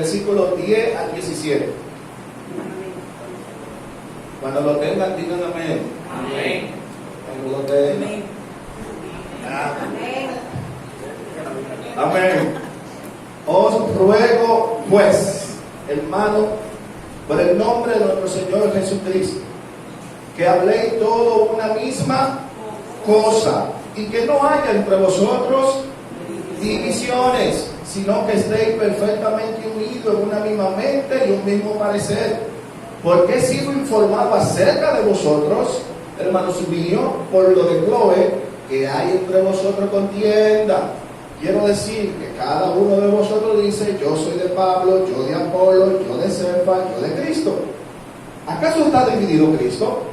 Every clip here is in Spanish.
versículos 10 al 17. Cuando lo tengan, digan amén. Amén. Cuando lo tengan. Amén. Os ruego, pues, hermano, por el nombre de nuestro Señor Jesucristo, que habléis todo una misma cosa y que no haya entre vosotros divisiones, sino que estéis perfectamente unidos en una misma mente y un mismo parecer. Porque he sido informado acerca de vosotros, hermanos míos, por lo de Chloe, que hay entre vosotros contienda. Quiero decir que cada uno de vosotros dice: yo soy de Pablo, yo de Apolo, yo de Cefas, yo de Cristo. ¿Acaso está dividido Cristo?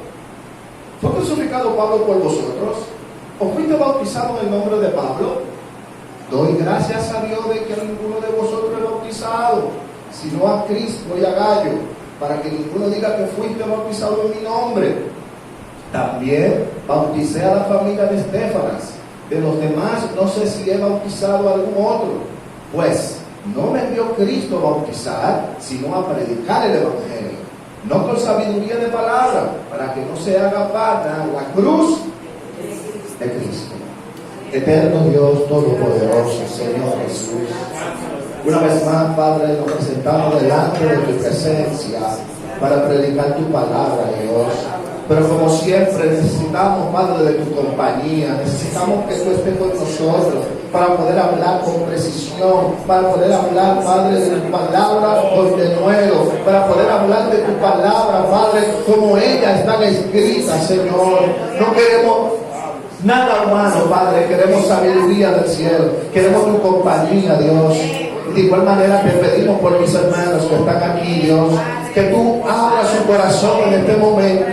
¿Fue crucificado Pablo por vosotros? ¿O fuiste bautizado en el nombre de Pablo? Doy gracias a Dios de que ninguno de vosotros es bautizado, sino a Cristo y a Gallo, para que ninguno diga que fuiste bautizado en mi nombre. También bauticé a la familia de Estéfanas. De los demás no sé si he bautizado a algún otro, pues no me envió Cristo a bautizar, sino a predicar el Evangelio, no con sabiduría de palabra, para que no se haga vana la cruz de Cristo. Eterno Dios Todopoderoso, Señor Jesús, una vez más, Padre, nos presentamos delante de tu presencia para predicar tu palabra, Dios. Pero como siempre necesitamos, Padre, de tu compañía. Necesitamos que tú estés con nosotros para poder hablar con precisión, para poder hablar, Padre, de tu palabra con denuedo, para poder hablar de tu palabra, Padre, como ellas están escritas, Señor. No queremos nada humano, Padre, queremos sabiduría del cielo, queremos tu compañía, Dios. De igual manera te pedimos por mis hermanos que están aquí, Dios, que tú abras su corazón en este momento,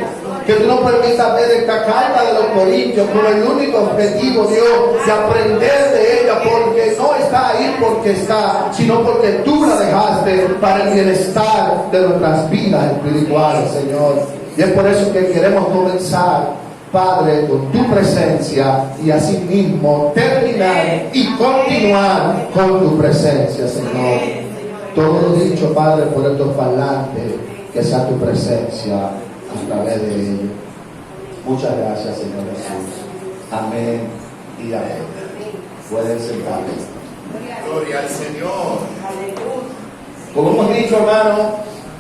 que tú no permitas ver esta carta de los Corintios con el único objetivo, Dios, de aprender de ella, porque no está ahí porque está, sino porque tú la dejaste para el bienestar de nuestras vidas espirituales, Señor. Y es por eso que queremos comenzar, Padre, con tu presencia y así mismo terminar y continuar con tu presencia, Señor. Todo lo dicho, Padre, por estos parlantes, que sea tu presencia a través de ellos. Muchas gracias, Señor Jesús. Amén y amén. Pueden sentarse. Gloria al Señor. Como hemos dicho, hermano,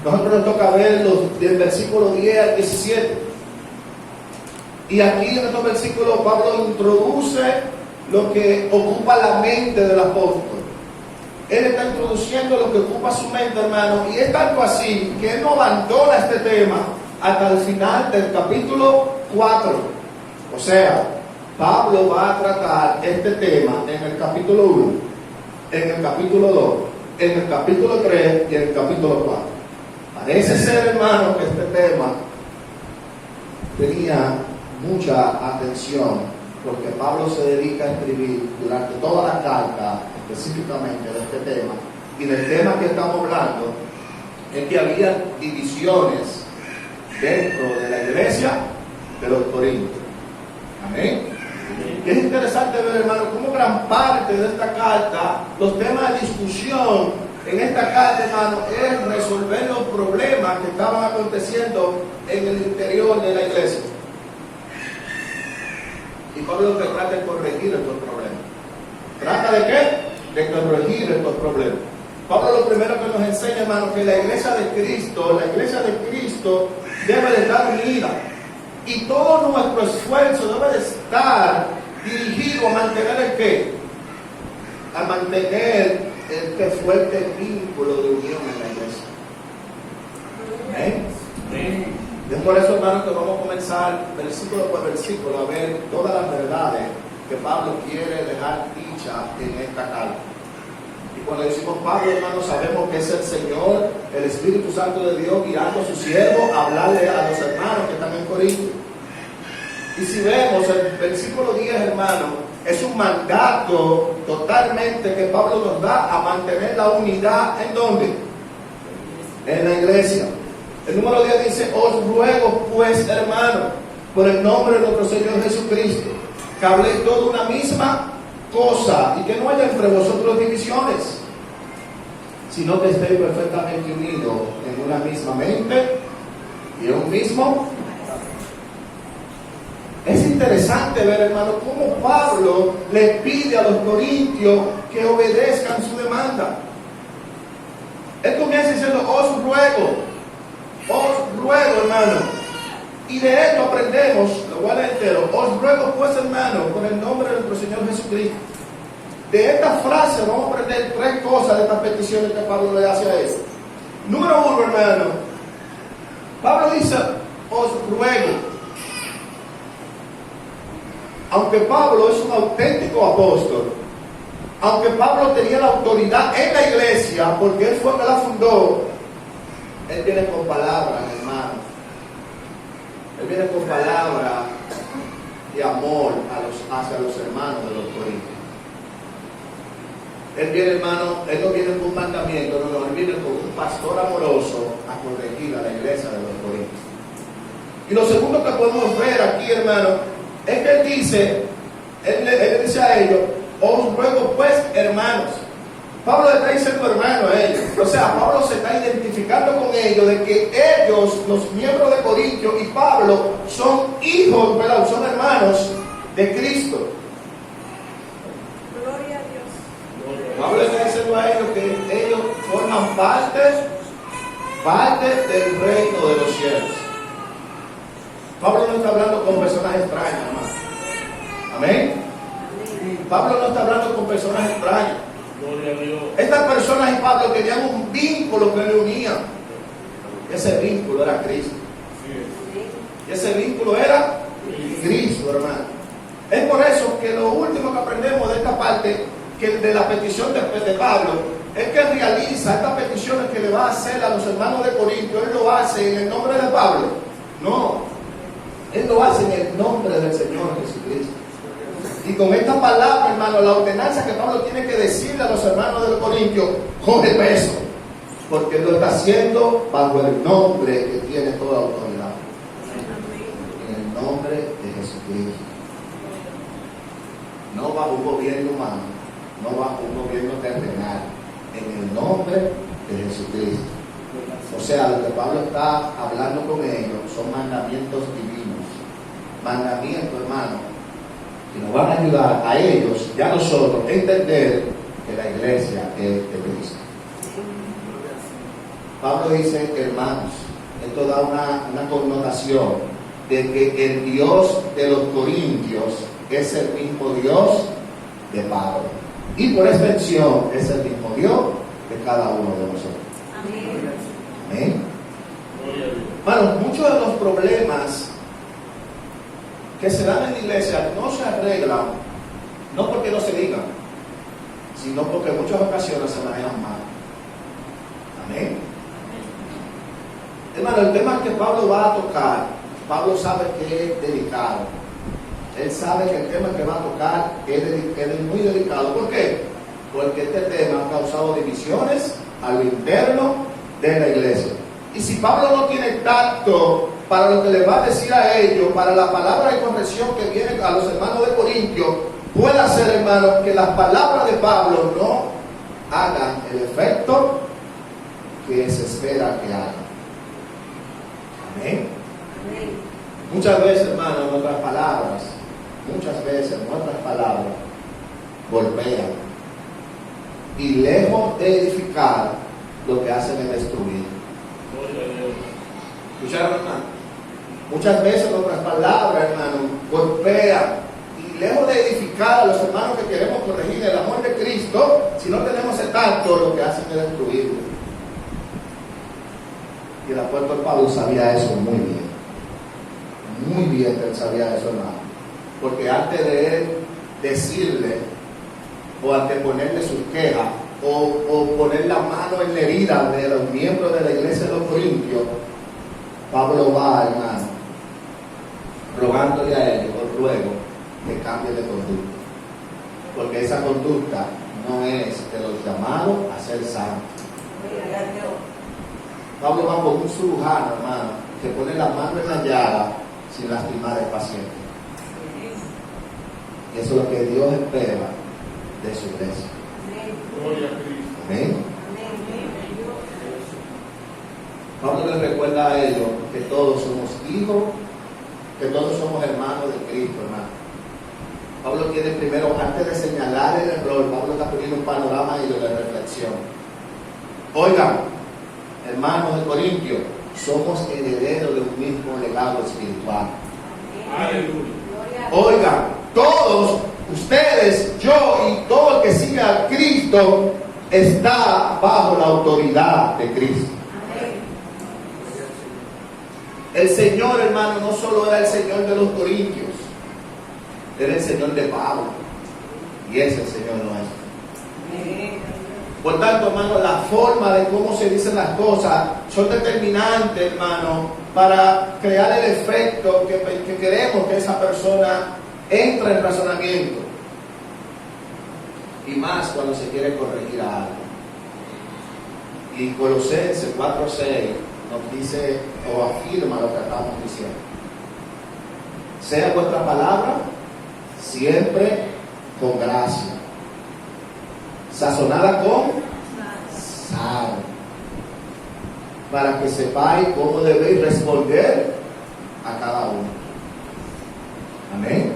nosotros nos toca ver del versículo 10 al 17. Y aquí en estos versículos Pablo introduce lo que ocupa la mente del apóstol. Él está introduciendo lo que ocupa su mente, hermano, y es tanto así que él no abandona este tema hasta el final del capítulo 4. O sea, Pablo va a tratar este tema en el capítulo 1, en el capítulo 2, en el capítulo 3 y en el capítulo 4. Parece ser, hermano, que este tema tenía mucha atención, porque Pablo se dedica a escribir durante toda la carta específicamente de este tema, y del tema que estamos hablando es que había divisiones dentro de la iglesia de los Corintios. Amén. Y es interesante ver, hermano, cómo gran parte de esta carta, los temas de discusión en esta carta, hermano, es resolver los problemas que estaban aconteciendo en el interior de la iglesia. Y Pablo lo que trata es corregir estos problemas. ¿Trata de qué? De corregir estos problemas. Pablo lo primero que nos enseña, hermano, que la iglesia de Cristo debe de estar unida. Y todo nuestro esfuerzo debe de estar dirigido a mantener el qué? A mantener este fuerte vínculo de unión en la iglesia. Amén. Y es por eso, hermano, que vamos a comenzar versículo por versículo a ver todas las verdades que Pablo quiere dejar dichas en esta carta. Y cuando decimos Pablo, hermano, sabemos que es el Señor, el Espíritu Santo de Dios, guiando a su siervo a hablarle a los hermanos que están en Corinto. Y si vemos el versículo 10, hermano, es un mandato totalmente que Pablo nos da a mantener la unidad. ¿En dónde? En la iglesia. El número 10 dice: os ruego pues, hermano, por el nombre de nuestro Señor Jesucristo, que habléis toda una misma cosa y que no haya entre vosotros divisiones, sino que estén perfectamente unidos en una misma mente y en un mismo. Es interesante ver, hermano, cómo Pablo le pide a los corintios que obedezcan su demanda. Él comienza diciendo, os ruego, hermano. Y de esto aprendemos, lo voy a leer entero, os ruego pues, hermano, por el nombre de nuestro Señor Jesucristo. De esta frase vamos a aprender tres cosas de estas peticiones que Pablo le hace a él. Número uno, hermano, Pablo dice, os ruego. Aunque Pablo es un auténtico apóstol, aunque Pablo tenía la autoridad en la iglesia, porque él fue el que la fundó, él viene con palabras, hermano. Él viene con palabras de amor hacia los hermanos de los corintios. Él viene, hermano, él no viene con un mandamiento, no, él viene con un pastor amoroso a corregir a la iglesia de los corintios. Y lo segundo que podemos ver aquí, hermano, es que él le dice a ellos, os ruego pues, hermanos. Pablo le está diciendo hermano a ellos. O sea, Pablo se está identificando con ellos de que ellos, los miembros de Corintio y Pablo, son hijos, ¿verdad? Son hermanos de Cristo. Gloria a Dios. Pablo le está diciendo a ellos que ellos forman parte del reino de los cielos. Pablo no está hablando con personas extrañas, hermano. Amén. Pablo no está hablando con personas extrañas. Gloria a Dios. Estas personas y Pablo tenían un vínculo que le unía. Ese vínculo era Cristo. Y ese vínculo era Cristo, hermano. Es por eso que lo último que aprendemos de esta parte, que de la petición de Pablo, es que realiza estas peticiones que le va a hacer a los hermanos de Corinto. Él lo hace en el nombre de Pablo. No, él lo hace en el nombre del Señor Jesucristo. Y con esta palabra, hermano, la ordenanza que Pablo tiene que decirle a los hermanos de los Corintios coge peso, porque lo está haciendo bajo el nombre que tiene toda autoridad, en el nombre de Jesucristo. No bajo un gobierno humano, no bajo un gobierno terrenal, en el nombre de Jesucristo. O sea, lo que Pablo está hablando con ellos son mandamientos divinos, mandamientos, hermano, que nos van a ayudar a ellos y a nosotros a entender que la iglesia es de Cristo. Pablo dice, hermanos, esto da una connotación de que el Dios de los corintios es el mismo Dios de Pablo. Y por extensión es el mismo Dios de cada uno de nosotros. Amén. Amén. Hermanos, muchos de los problemas que se dan en la iglesia no se arreglan, no porque no se digan, sino porque en muchas ocasiones se manejan mal. Amén. Hermano, el tema que Pablo va a tocar, Pablo sabe que es delicado. Él sabe que el tema que va a tocar es muy delicado. ¿Por qué? Porque este tema ha causado divisiones a lo interno de la iglesia. Y si Pablo no tiene tacto para lo que le va a decir a ellos, para la palabra de corrección que viene a los hermanos de Corintio, puede hacer, hermano, que las palabras de Pablo no hagan el efecto que se espera que hagan. Amén. Amén. Muchas veces, hermano, nuestras palabras golpean y lejos de edificar, lo que hacen es destruir. ¿Escucharon, hermano? Muchas veces nuestras palabras, hermano, golpean y lejos de edificar a los hermanos que queremos corregir el amor de Cristo, si no tenemos el tacto, lo que hacen es destruirlo. Y el apóstol Pablo sabía eso muy bien. Muy bien que él sabía eso, hermano. Porque antes de él decirle, o anteponerle sus quejas, o poner la mano en la herida de los miembros de la iglesia de los Corintios, Pablo va, hermano, rogándole a ellos, os ruego, que cambien de conducta. Porque esa conducta no es de los llamados a ser santos. Pablo va con un cirujano, hermano, que pone la mano en la llaga sin lastimar al paciente. Y eso es lo que Dios espera de su iglesia. Gloria a Cristo. Amén. Amén. les recuerda a ellos que todos somos hijos, que todos somos hermanos de Cristo, hermano. Pablo tiene primero, antes de señalar el error, Pablo está poniendo un panorama y de reflexión. Oigan, hermanos de Corintios, somos herederos de un mismo legado espiritual. Aleluya. Oigan, todos ustedes, yo y todo el que siga a Cristo está bajo la autoridad de Cristo. El Señor, hermano, no solo era el Señor de los corintios, era el Señor de Pablo, y es el Señor nuestro. Por tanto, hermano, la forma de cómo se dicen las cosas son determinantes, hermano, para crear el efecto que queremos que esa persona entre en razonamiento. Y más cuando se quiere corregir a algo. Y Colosenses 4:6 nos dice o afirma lo que estamos diciendo. Sea vuestra palabra siempre con gracia, sazonada con sal, para que sepáis cómo debéis responder a cada uno. Amén.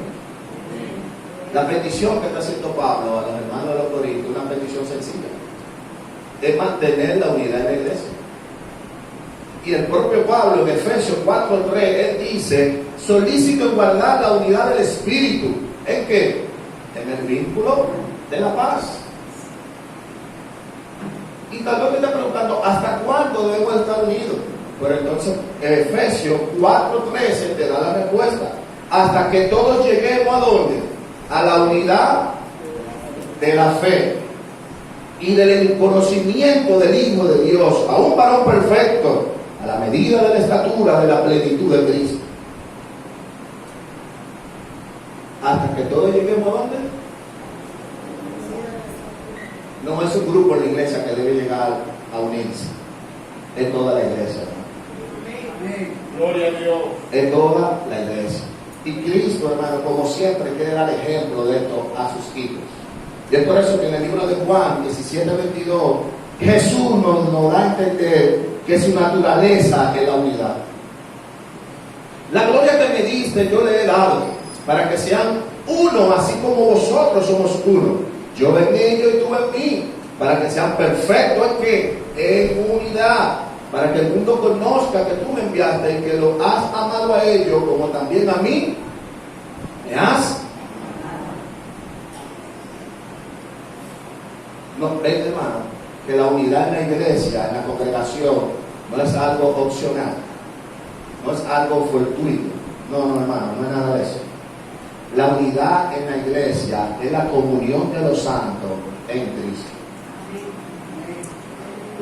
La petición que está haciendo Pablo a los hermanos de los Corintios, una petición sencilla, es mantener la unidad en la iglesia. Y el propio Pablo en Efesios 4:3, él dice, solícito en guardar la unidad del Espíritu. ¿En qué? En el vínculo de la paz. Y tal vez me está preguntando, ¿hasta cuándo debemos estar unidos? Pero entonces, Efesios 4:13 te da la respuesta. Hasta que todos lleguemos ¿a dónde? A la unidad de la fe y del conocimiento del Hijo de Dios, a un varón perfecto, a la medida de la estatura de la plenitud de Cristo. Hasta que todos lleguemos ¿a dónde? No es un grupo en la iglesia que debe llegar a unirse, es toda la iglesia, ¿no? Gloria a Dios. Es toda la iglesia. Y Cristo, hermano, como siempre, quiere dar ejemplo de esto a sus hijos. Y es por eso que en el libro de Juan 17:22, Jesús nos da a entender que su naturaleza es la unidad. La gloria que me diste yo le he dado, para que sean uno, así como vosotros somos uno. Yo en ellos y tú en mí, para que sean perfectos en qué, en unidad, para que el mundo conozca que tú me enviaste y que lo has amado a ellos como también a mí me has. No, ven, hermano, que la unidad en la iglesia, en la congregación, no es algo opcional, no es algo fortuito. No, hermano, no es nada de eso. La unidad en la iglesia es la comunión de los santos en Cristo.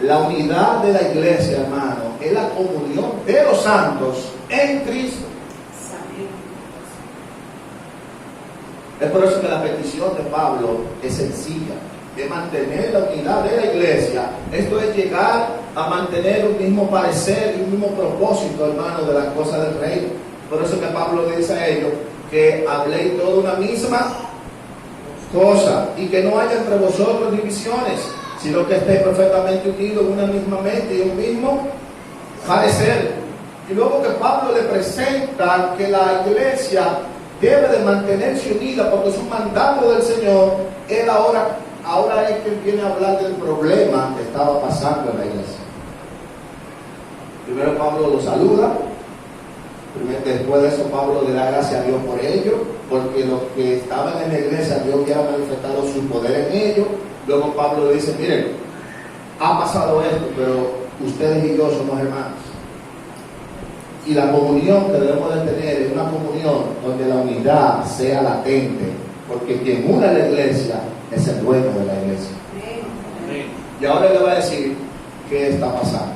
La unidad de la iglesia, hermano, es la comunión de los santos en Cristo. Es por eso que la petición de Pablo es sencilla, de mantener la unidad de la iglesia. Esto es llegar a mantener un mismo parecer y un mismo propósito, hermano, de las cosas del reino. Por eso que Pablo le dice a ellos que habléis toda una misma cosa y que no haya entre vosotros divisiones, sino que estéis perfectamente unidos en una misma mente y un mismo parecer. Y luego que Pablo le presenta que la iglesia debe de mantenerse unida porque es un mandato del Señor, él ahora es que viene a hablar del problema que estaba pasando en la iglesia. Primero Pablo lo saluda. Después de eso Pablo le da gracias a Dios por ello, porque los que estaban en la iglesia, Dios había manifestado su poder en ellos. Luego Pablo le dice, miren, ha pasado esto, pero ustedes y yo somos hermanos. Y la comunión que debemos de tener es una comunión donde la unidad sea latente, porque quien une a la iglesia es el dueño de la iglesia. Y ahora le va a decir qué está pasando.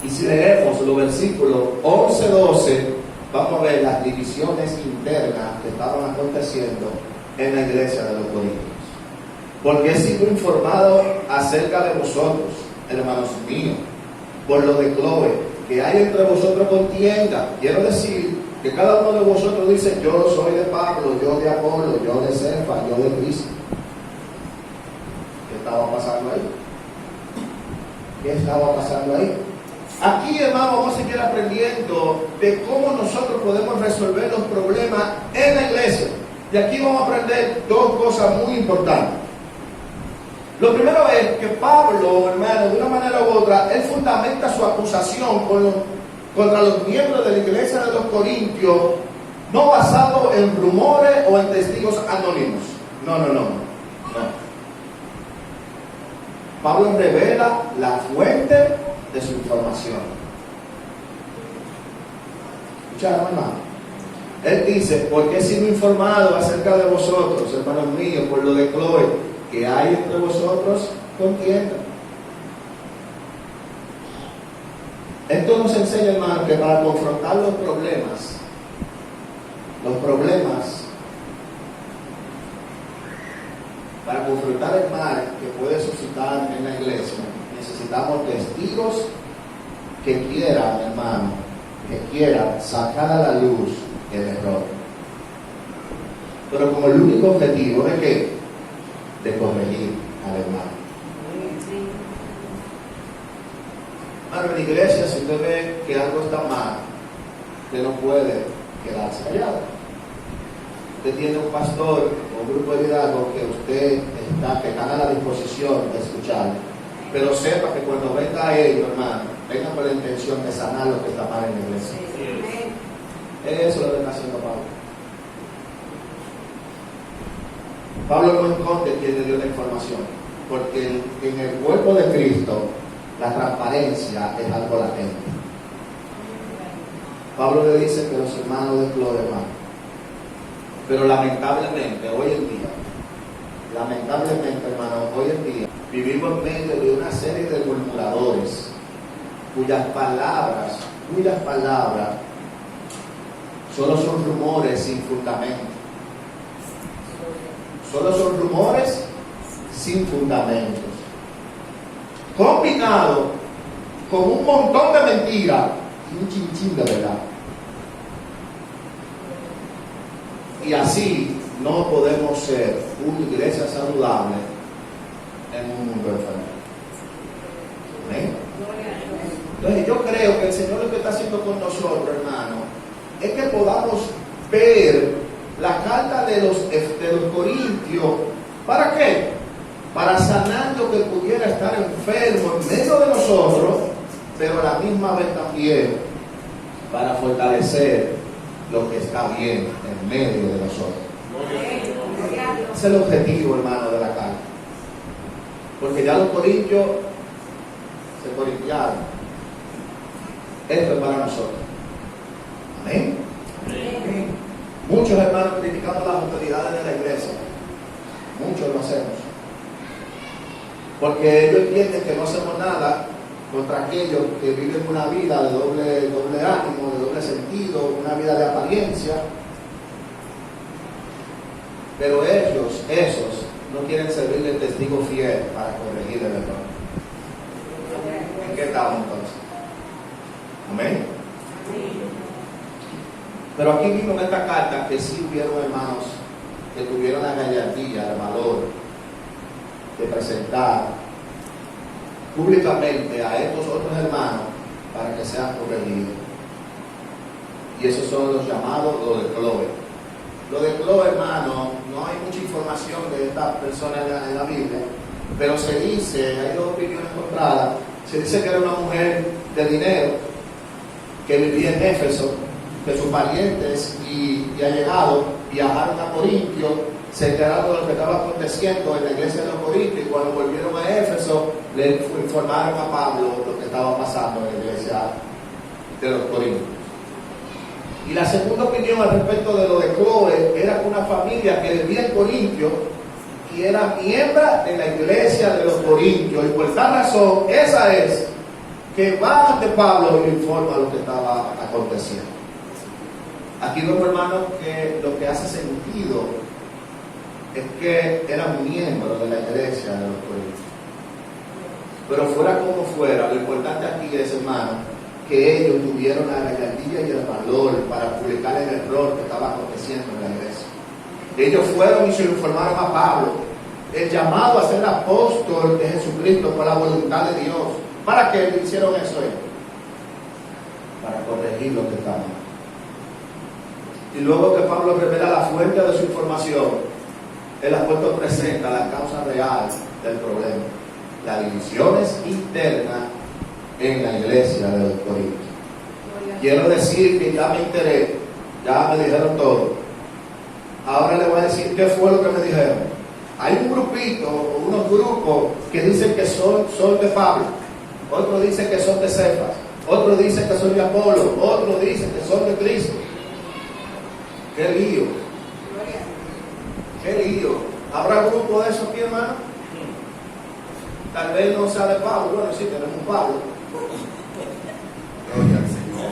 Y si leemos los versículos 11-12, vamos a ver las divisiones internas que estaban aconteciendo en la iglesia de los Corintios. Porque he sido informado acerca de vosotros, hermanos míos, por lo de Chloe, que hay entre vosotros contienda. Quiero decir que cada uno de vosotros dice, yo soy de Pablo, yo de Apolo, yo de Cefa, yo de Cristo. ¿Qué estaba pasando ahí? ¿Qué estaba pasando ahí? Aquí, hermano, vamos a seguir aprendiendo de cómo nosotros podemos resolver los problemas en la iglesia. Y aquí vamos a aprender dos cosas muy importantes. Lo primero es que Pablo, hermano, de una manera u otra, él fundamenta su acusación contra los miembros de la iglesia de los Corintios, no basado en rumores o en testigos anónimos. No. Pablo revela la fuente de su información. ¿Escucharon, hermano? Él dice: porque he sido informado acerca de vosotros, hermanos míos, por lo de Chloe, que hay entre vosotros contienda. Esto nos enseña, hermano, que para confrontar los problemas para confrontar el mal que puede suscitar en la iglesia, necesitamos testigos que quieran, hermano, sacar a la luz el error. Pero como el único objetivo de qué? De corregir al hermano. Hermano, en la iglesia, si usted ve que algo está mal, usted no puede quedarse callado. Usted tiene un pastor o un grupo de liderazgo que están a la disposición de escuchar, pero sepa que cuando venga a ellos, hermano, venga con la intención de sanar lo que está mal en la iglesia. Eso es lo que está haciendo Pablo. Pablo no esconde quién le dio la información, porque en el cuerpo de Cristo la transparencia es algo latente. Pablo le dice que los hermanos de Chloe, hermano, pero lamentablemente, hermano, hoy en día vivimos en medio de una serie de murmuradores cuyas palabras solo son rumores sin fundamento. Solo son rumores sin fundamentos, combinado con un montón de mentiras y un chinchín de verdad. Y así no podemos ser una iglesia saludable en un mundo enfermo. ¿Amén? Entonces yo creo que el Señor lo que está haciendo con nosotros, hermano, es que podamos ver la carta de los Corintios. ¿Para qué? Para sanar lo que pudiera estar enfermo en medio de nosotros, pero a la misma vez también para fortalecer lo que está bien en medio de nosotros. Ese es el objetivo, hermano, de la carta. Porque ya los corintios se corintiaron. Esto es para nosotros. Amén. Muchos hermanos criticamos las autoridades de la iglesia. Muchos lo hacemos. Porque ellos entienden que no hacemos nada contra aquellos que viven una vida de doble ánimo, de doble sentido, una vida de apariencia. Pero esos no quieren servir de testigo fiel para corregir el error. ¿En qué estamos entonces? Amén. Pero aquí mismo en esta carta que sí hubieron hermanos que tuvieron la gallardía, el valor de presentar públicamente a estos otros hermanos para que sean corregidos. Y esos son los llamados los de Chloe. Lo de Chloe, hermano, no hay mucha información de esta persona en la Biblia, pero se dice, hay dos opiniones encontradas, se dice que era una mujer de dinero que vivía en Éfeso, que sus parientes y allegados viajaron a Corintio, se enteraron de lo que estaba aconteciendo en la iglesia de los Corintios, y cuando volvieron a Éfeso le informaron a Pablo lo que estaba pasando en la iglesia de los Corintios. Y la segunda opinión al respecto de lo de Chloe era una familia que vivía en Corintio y era miembro de la iglesia de los Corintios, y por tal razón esa es que va ante Pablo y le informa lo que estaba aconteciendo. Aquí vemos, hermanos, que lo que hace sentido es que eran miembros de la iglesia de los Corintios. Pero fuera como fuera, lo importante aquí es, hermano, que ellos tuvieron la gallardía y el valor para publicar el error que estaba aconteciendo en la iglesia. Ellos fueron y se lo informaron a Pablo, el llamado a ser apóstol de Jesucristo por la voluntad de Dios. ¿Para qué hicieron eso ellos? para corregir lo que está mal. Y luego que Pablo revela la fuente de su información, el apóstol presenta la causa real del problema: las divisiones internas en la iglesia de los Corintios. Quiero decir que ya me enteré, ya me dijeron todo. Ahora le voy a decir qué fue lo que me dijeron. Hay un grupito, o unos grupos que dicen que son de Pablo, otros dicen que son de Cefas, otros dicen que son de Apolo, otros dicen que son de Cristo. ¡Qué lío! ¡Qué lío! ¿Habrá grupo de esos aquí, hermano? Tal vez no sea de Pablo. Bueno, sí, tenemos un Pablo. Gloria al Señor.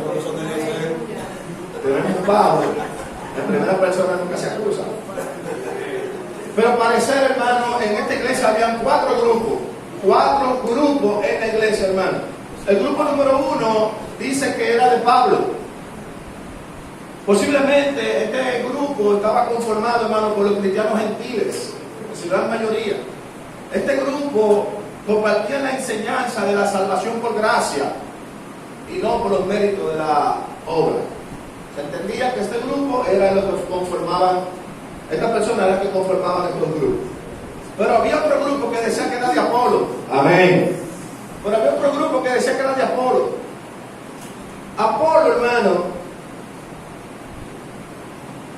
Tenemos un Pablo. En primera persona nunca se acusa. Pero al parecer, hermano, en esta iglesia habían 4 grupos. 4 grupos en la iglesia, hermano. El grupo número 1 dice que era de Pablo. Posiblemente este grupo estaba conformado, hermano, por los cristianos gentiles, en su gran mayoría. Este grupo compartía la enseñanza de la salvación por gracia y no por los méritos de la obra. Se entendía que este grupo era lo que conformaban, esta persona era la que conformaban estos grupos. Pero había otro grupo que decía que era de Apolo. Amén. Pero había otro grupo que decía que era de Apolo. Apolo, hermano,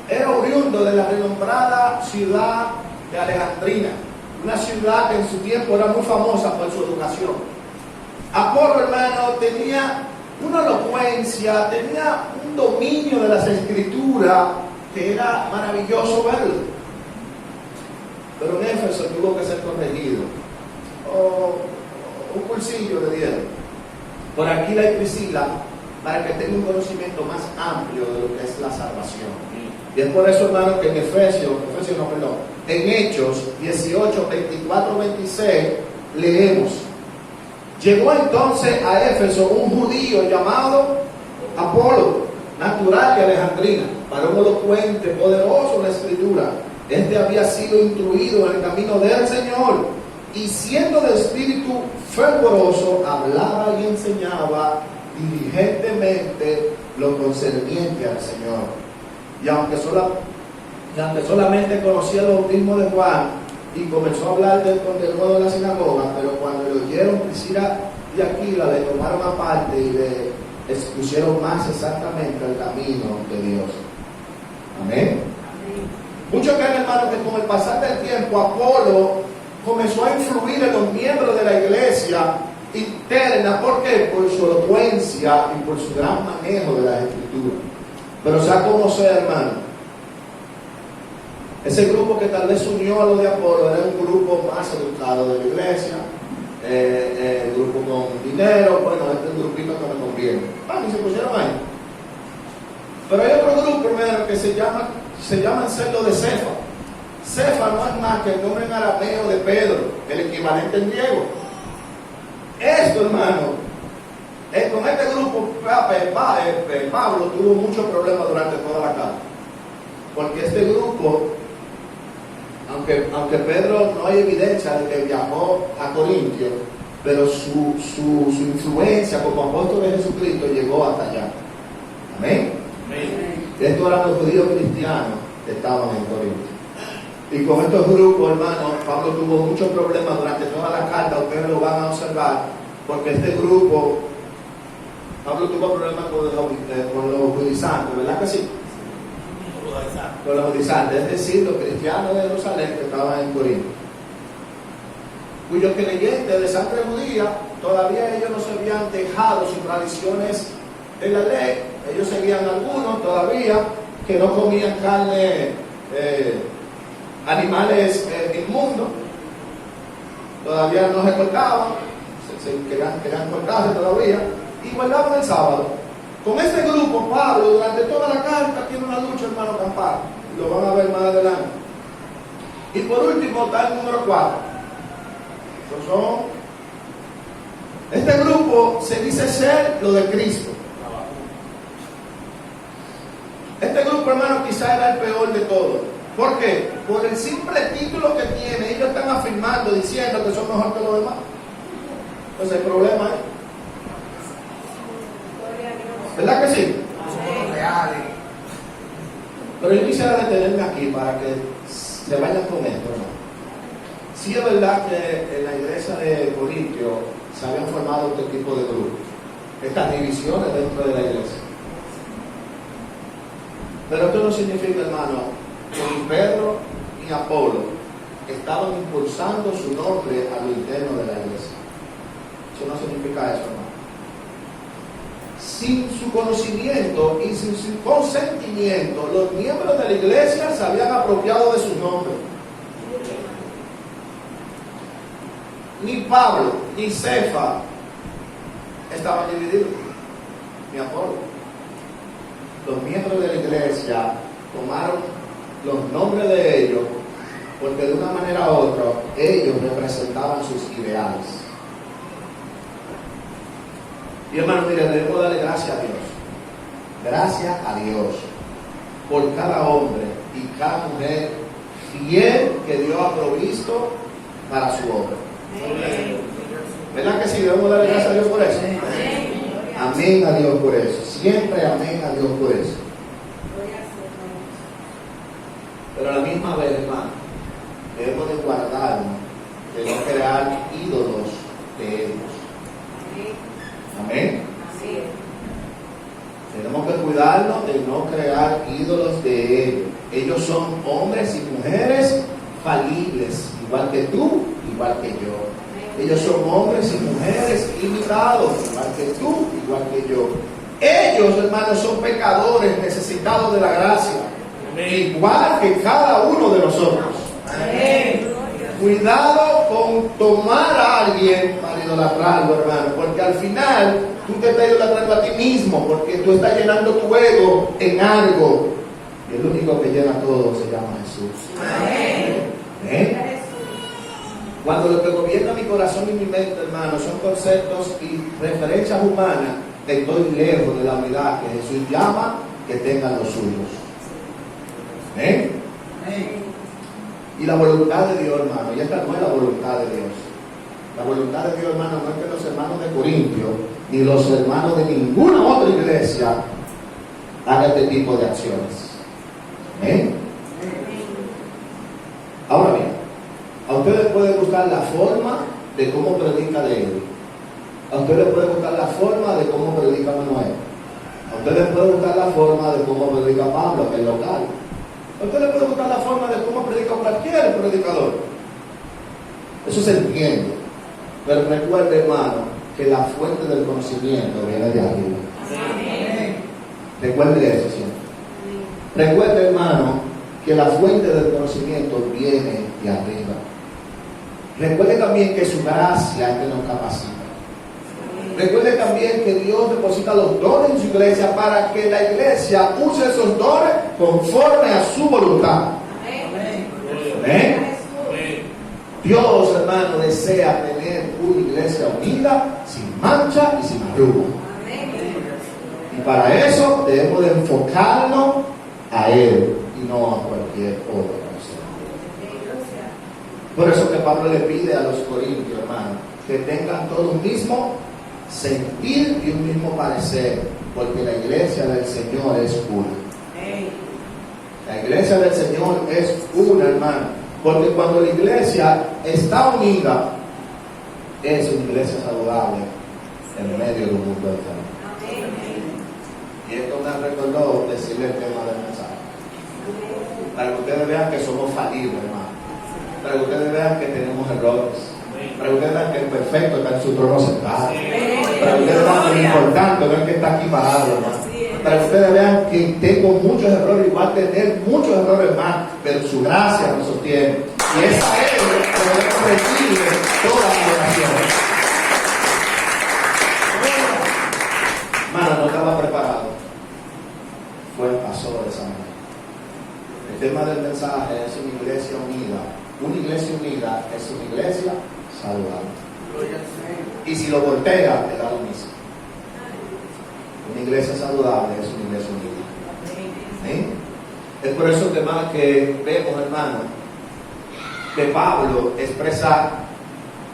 era oriundo de la renombrada ciudad de Alejandrina, una ciudad que en su tiempo era muy famosa por su educación. Apolo, hermano, tenía una elocuencia, tenía un dominio de las escrituras que era maravilloso verlo. Pero en Éfeso tuvo que ser corregido. Un cursillo le dieron por Aquila y Priscila para que tenga un conocimiento más amplio de lo que es la salvación. Y es por eso, hermano, que en en Hechos 18, 24, 26 leemos: llegó entonces a Éfeso un judío llamado Apolo, natural de Alejandrina, varón elocuente, poderoso en la escritura. Este había sido instruido en el camino del Señor, y siendo de espíritu fervoroso, hablaba y enseñaba diligentemente lo concerniente al Señor. Y aunque solamente conocía el bautismo de Juan, y comenzó a hablar del nuevo de la sinagoga, pero cuando le oyeron Priscila y Aquila, le tomaron aparte y le expusieron más exactamente el camino de Dios. Amén. Muchos creen, hermano, que con el pasar del tiempo Apolo comenzó a influir en los miembros de la iglesia interna. ¿Por qué? Por su elocuencia y por su gran manejo de las escrituras. Pero sea como sea, hermano, ese grupo que tal vez unió a lo de Apolo era un grupo más educado de la iglesia, grupo con dinero. Bueno, este es un grupito que me conviene. Y se pusieron ahí. Pero hay otro grupo, hermano, que se llaman cerdo de Cefa. Cefa no es más que el nombre en arameo de Pedro, el equivalente en griego. Esto, hermano, con este grupo Pablo tuvo muchos problemas durante toda la carta, porque este grupo, aunque Pedro no hay evidencia de que viajó a Corintio, pero su influencia como apóstol de Jesucristo llegó hasta allá. Amén. Estos eran los judíos cristianos que estaban en Corintio. Y con estos grupos, hermanos, Pablo tuvo muchos problemas durante toda la carta. Ustedes lo van a observar, porque este grupo, Pablo tuvo problemas con los judaizantes, ¿verdad que sí? Con los judaizantes, es decir, los cristianos de Jerusalén que estaban en Corinto, cuyos creyentes de sangre judía, todavía ellos no se habían dejado sus tradiciones de la ley. Ellos seguían algunos todavía que no comían carne, animales inmundos, todavía no se cortaban, querían cortarse todavía, y guardaban el sábado. Con este grupo, Pablo, durante toda la carta, tiene una lucha, hermano, campal. Lo van a ver más adelante. Y por último está el número 4. Este grupo se dice ser lo de Cristo. Este grupo, hermano, quizá era el peor de todos. ¿Por qué? Por el simple título que tiene, ellos están afirmando, diciendo que son mejor que los demás. Entonces el problema es, ¿Verdad que sí? Reales. Pero yo quisiera detenerme aquí para que se vayan con esto, ¿no? Sí es verdad que en la iglesia de Corintio se habían formado este tipo de grupos, estas divisiones dentro de la iglesia. Pero esto no significa, hermano, que ni Pedro ni Apolo estaban impulsando su nombre a lo interno de la iglesia. Eso no significa eso, hermano. Sin su conocimiento y sin su consentimiento, los miembros de la iglesia se habían apropiado de sus nombres. Ni Pablo ni Cefa estaban divididos, ni Apolo. Los miembros de la iglesia tomaron los nombres de ellos porque de una manera u otra ellos representaban sus ideales. Y hermano, mire, debemos darle gracias a Dios. Gracias a Dios por cada hombre y cada mujer fiel que Dios ha provisto para su obra. ¿Verdad que sí? Debemos darle gracias a Dios por eso. Amén a Dios por eso. Siempre amén a Dios por eso. Pero a la misma vez, hermano, debemos de guardarnos de no crear ídolos de ellos. Amén. Tenemos que cuidarnos de no crear ídolos de ellos. Ellos son hombres y mujeres falibles, igual que tú, igual que yo. Ellos son hombres y mujeres limitados, igual que tú, igual que yo. Ellos, hermanos, son pecadores necesitados de la gracia, igual que cada uno de nosotros. Amén. Cuidado con tomar a alguien para idolatrarlo, hermano, porque al final tú te estás idolatrando a ti mismo, porque tú estás llenando tu ego en algo, y el único que llena todo se llama Jesús. Amén. Cuando lo que gobierna mi corazón y mi mente, hermano, son conceptos y referencias humanas, estoy lejos de la unidad que Jesús llama que tengan los suyos. ¿Eh? Y la voluntad de Dios, hermano, y esta no es la voluntad de Dios. La voluntad de Dios, hermano, no es que los hermanos de Corintio, ni los hermanos de ninguna otra iglesia hagan este tipo de acciones. ¿Eh? Ahora bien, a ustedes puede gustar la forma de cómo predica David. A ustedes puede gustar la forma de cómo predica Manuel. A ustedes puede gustar la forma de cómo predica Pablo, que es local. A ustedes puede gustar la forma de cómo predica cualquier predicador. Eso se entiende. Pero recuerde, hermano, que la fuente del conocimiento viene de arriba. Recuerde eso siempre. Recuerde, hermano, que la fuente del conocimiento viene de arriba. Recuerde también que su gracia es que nos capacita. Recuerde también que Dios deposita los dones en su iglesia para que la iglesia use esos dones conforme a su voluntad. Amén. Dios, hermano, desea tener una iglesia unida, sin mancha y sin arruga. Y para eso debemos de enfocarnos a Él y no a cualquier otra persona. Por eso que Pablo le pide a los corintios, hermano, que tengan todo un mismo sentir y un mismo parecer, porque la iglesia del Señor es una. La iglesia del Señor es una, hermano, porque cuando la iglesia está unida, es una iglesia saludable en medio de un mundo enfermo. Y esto me recordó decirle el tema del mensaje, para que ustedes vean que somos falibles, hermano, para que ustedes vean que tenemos errores, para que ustedes vean que el perfecto está en su trono sentado, para que ustedes vean que lo importante no es que está aquí parado, hermano, para que ustedes vean que tengo muchos errores, igual tener muchos errores más, pero su gracia nos sostiene, y es a Él que recibe toda la oración. Hermano, no estaba preparado, pasó de esa manera. El tema del mensaje es una iglesia unida. Una iglesia unida es una iglesia saludable. Y si lo voltea, te da lo mismo. Una iglesia saludable es una iglesia unida. ¿Sí? Es por eso que vemos, hermano, que Pablo expresa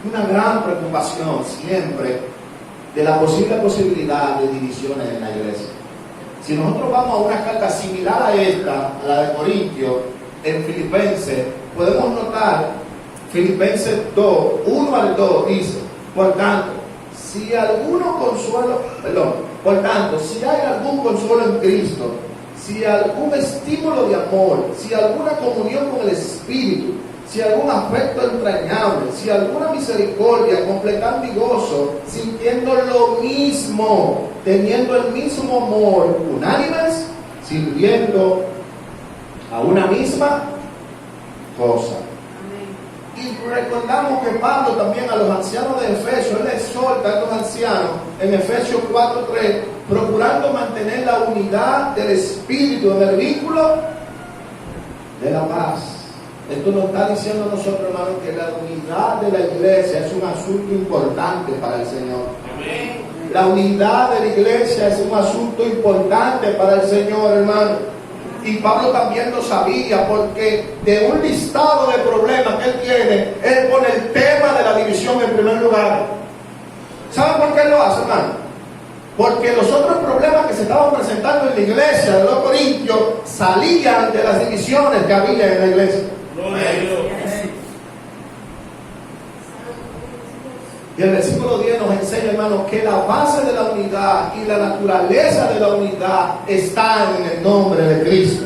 una gran preocupación siempre de la posibilidad de divisiones en la iglesia. Si nosotros vamos a una carta similar a esta, a la de Corintios, en Filipenses, podemos notar, Filipenses 2, 1 al 2 dice, por tanto, si hay algún consuelo en Cristo, si algún estímulo de amor, si alguna comunión con el Espíritu, si algún afecto entrañable, si alguna misericordia, completando y gozo, sintiendo lo mismo, teniendo el mismo amor, unánimes, sirviendo a una misma cosa. Y recordamos que Pablo también a los ancianos de Efesios, él exhorta a los ancianos en Efesios 4:3, procurando mantener la unidad del Espíritu en el vínculo de la paz. Esto nos está diciendo a nosotros, hermanos, que la unidad de la iglesia es un asunto importante para el Señor. Amén. La unidad de la iglesia es un asunto importante para el Señor, hermano. Y Pablo también lo sabía, porque de un listado de problemas que él tiene, él pone el tema de la división en primer lugar. ¿Saben por qué él lo hace, hermano? Porque los otros problemas que se estaban presentando en la iglesia de los Corintios salían de las divisiones que había en la iglesia. Gloria a Dios. Y el versículo 10 nos enseña, hermano, que la base de la unidad y la naturaleza de la unidad están en el nombre de Cristo.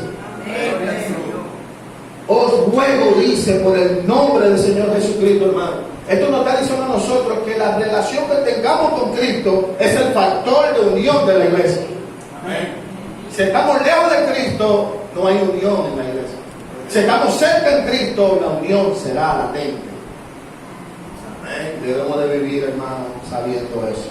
Os ruego, dice, por el nombre del Señor Jesucristo, hermano. Esto nos está diciendo a nosotros que la relación que tengamos con Cristo es el factor de unión de la iglesia. Si estamos lejos de Cristo, no hay unión en la iglesia. Si estamos cerca en Cristo, la unión será latente. Debemos de vivir, hermano, sabiendo eso.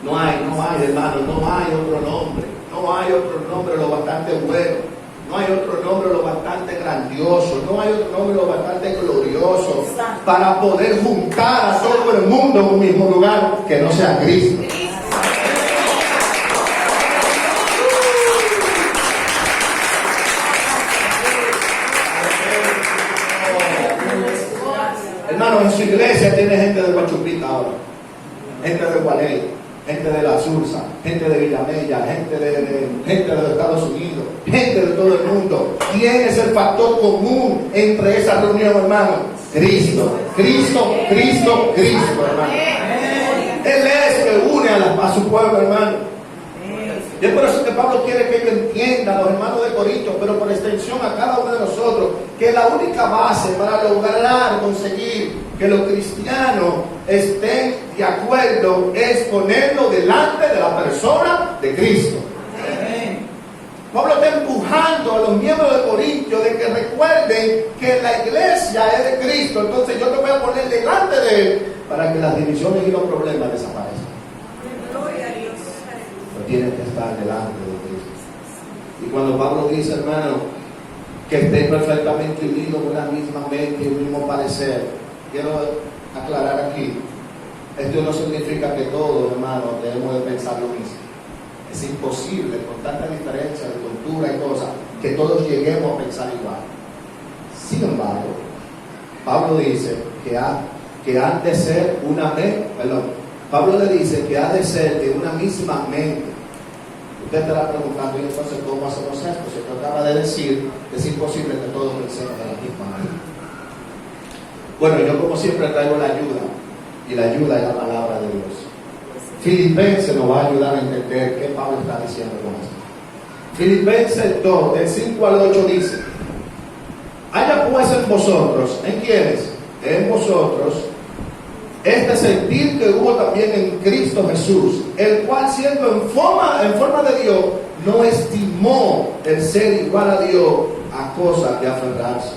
No hay, hermano, no hay otro nombre. No hay otro nombre lo bastante bueno. No hay otro nombre lo bastante grandioso. No hay otro nombre lo bastante glorioso para poder juntar a todo el mundo en un mismo lugar que no sea Cristo. Hermano, en su iglesia tiene gente de Guachupita ahora, gente de Gualey, gente de La Sursa, gente de Villamella, gente de los Estados Unidos, gente de todo el mundo. ¿Quién es el factor común entre esa reunión, hermano? Cristo, Cristo, Cristo, Cristo, hermano. Él es el que une a su pueblo, hermano. Y es por eso que Pablo quiere que ellos entiendan, los hermanos de Corinto, pero por extensión a cada uno de nosotros, que la única base para lograr conseguir que los cristianos estén de acuerdo es ponerlo delante de la persona de Cristo. Pablo está empujando a los miembros de Corinto de que recuerden que la iglesia es de Cristo. Entonces yo te voy a poner delante de Él para que las divisiones y los problemas desaparezcan. Tienen que estar delante de Cristo. Y cuando Pablo dice, hermano, que estén perfectamente unidos con la misma mente y el mismo parecer, quiero aclarar aquí, esto no significa que todos, hermanos, debemos de pensar lo mismo. Es imposible, con tanta diferencia de cultura y cosas, que todos lleguemos a pensar igual. Sin embargo, Pablo dice que ha de ser una mente, Pablo le dice que ha de ser de una misma mente. Usted estará preguntando, ¿y entonces cómo hacemos esto? Si usted acaba de decir que es imposible que todos pensemos de la misma manera. Bueno, yo como siempre traigo la ayuda, y la ayuda es la palabra de Dios. Filipenses nos va a ayudar a entender qué Pablo está diciendo con esto. Filipenses 2, del 5 al 8 dice: haya pues en vosotros, ¿en quiénes? En vosotros este sentir que hubo también en Cristo Jesús, el cual siendo en forma de Dios, no estimó el ser igual a Dios a cosa que aferrarse,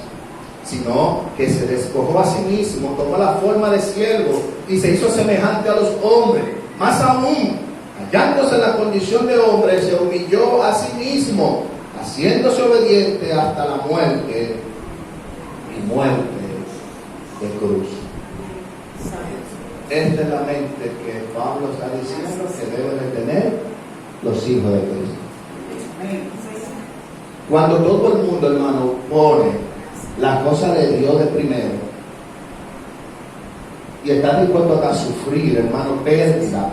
sino que se despojó a sí mismo, tomó la forma de siervo y se hizo semejante a los hombres. Más aún, hallándose en la condición de hombre, se humilló a sí mismo, haciéndose obediente hasta la muerte y muerte de cruz. Esta es la mente que Pablo está diciendo que deben de tener los hijos de Cristo. Cuando todo el mundo, hermano, pone la cosa de Dios de primero y está dispuesto a sufrir, hermano, pérdida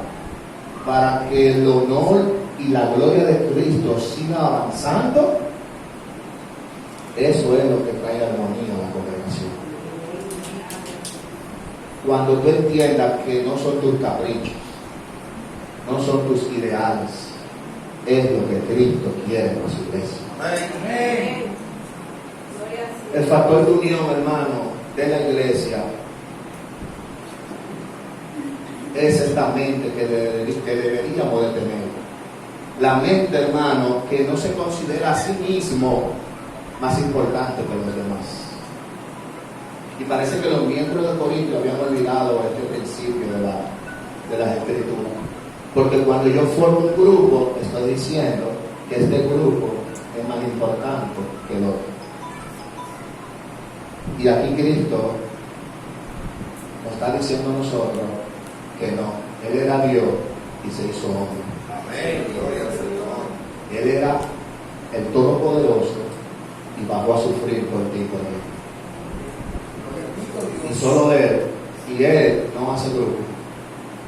para que el honor y la gloria de Cristo siga avanzando, eso es lo que trae armonía a la congregación. Cuando tú entiendas que no son tus caprichos, no son tus ideales, es lo que Cristo quiere para su iglesia. Amén. El factor de unión, hermano, de la iglesia es esta mente que deberíamos de tener. La mente, hermano, que no se considera a sí mismo más importante que los demás. Y parece que los miembros de Corinto habían olvidado este principio de las escrituras. Porque cuando yo formo un grupo, estoy diciendo que este grupo es más importante que el otro. Y aquí Cristo nos está diciendo a nosotros que no. Él era Dios y se hizo hombre. Amén. Gloria al Señor. Él era el Todopoderoso y bajó a sufrir por ti y por mí. Y solo Él, y Él no hace grupo.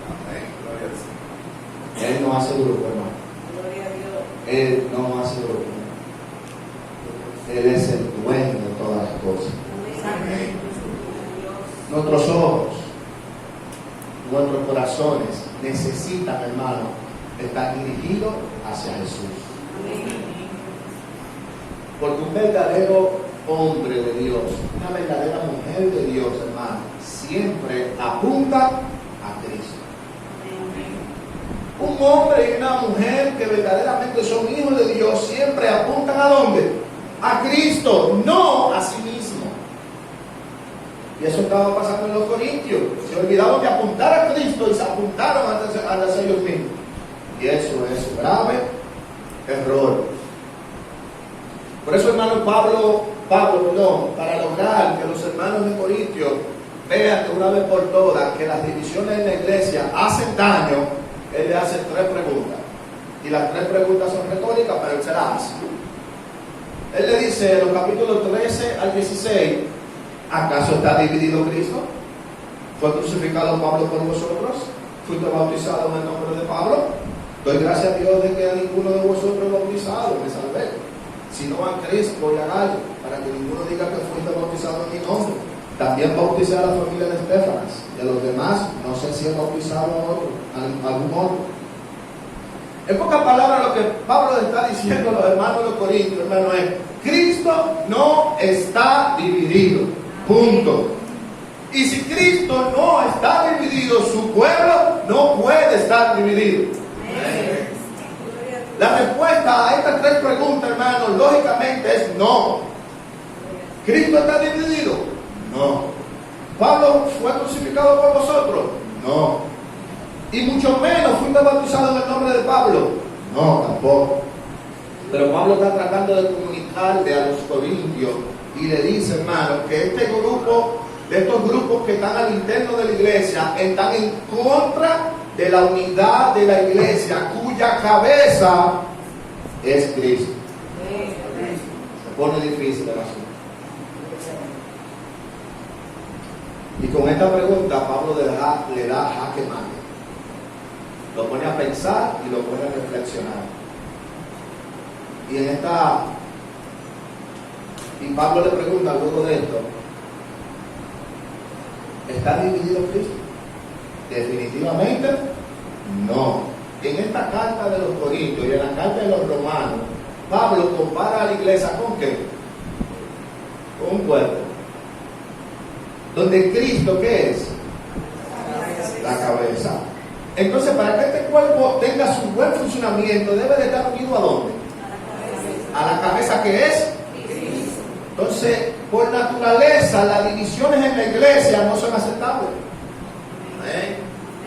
Amén. Gloria al Señor. Él no hace grupo, hermano. Él no hace grupo. Él es el dueño de todas las cosas. Amén. Nuestros ojos, nuestros corazones necesitan, hermano, estar dirigidos hacia Jesús. Porque un verdadero hombre de Dios, una verdadera mujer de Dios, hermano, siempre apunta a Cristo. Un hombre y una mujer que verdaderamente son hijos de Dios siempre apuntan ¿a dónde? A Cristo, no a sí mismo. Y eso estaba pasando en los corintios. Se olvidaron de apuntar a Cristo y se apuntaron hacia ellos mismos. Y eso es un grave error. Por eso, hermano Pablo, para lograr que los hermanos de Corintios vean de una vez por todas que las divisiones en la iglesia hacen daño, él le hace 3 preguntas. Y las 3 preguntas son retóricas, pero él se las hace. Él le dice en los capítulos 13 al 16, ¿acaso está dividido Cristo? ¿Fue crucificado Pablo por vosotros? ¿Fuiste bautizado en el nombre de Pablo? Doy gracias a Dios de que a ninguno de vosotros bautizado me salvé, sino a Crispo y a Gallo, para que ninguno diga que fuiste bautizado en mi nombre. También bauticé a la familia de Estéfanas, y a los demás no sé si he bautizado a algún otro. En pocas palabras, lo que Pablo le está diciendo a los hermanos de Corinto, hermano, es: Cristo no está dividido. Punto. Y si Cristo no está dividido, su pueblo no puede estar dividido. La respuesta a estas 3 preguntas, hermanos, lógicamente es no. ¿Cristo está dividido? No. ¿Pablo fue crucificado por vosotros? No. Y mucho menos fuiste bautizado en el nombre de Pablo. No, tampoco. Pero Pablo está tratando de comunicarle a los corintios y le dice, hermano, que estos grupos que están al interno de la iglesia están en contra de la unidad de la iglesia, cuya cabeza es Cristo. Se pone difícil el asunto. Y con esta pregunta Pablo le da jaque mate. Lo pone a pensar y lo pone a reflexionar. Y Pablo le pregunta luego de esto: ¿está dividido Cristo? Definitivamente no. En esta carta de los Corintios y en la carta de los Romanos, Pablo compara a la iglesia ¿con qué? Con un cuerpo. Donde Cristo, ¿qué es? La cabeza. Entonces, para que este cuerpo tenga su buen funcionamiento, debe de estar unido ¿a dónde? A la cabeza, que es. Entonces, por naturaleza, las divisiones en la iglesia no son aceptables.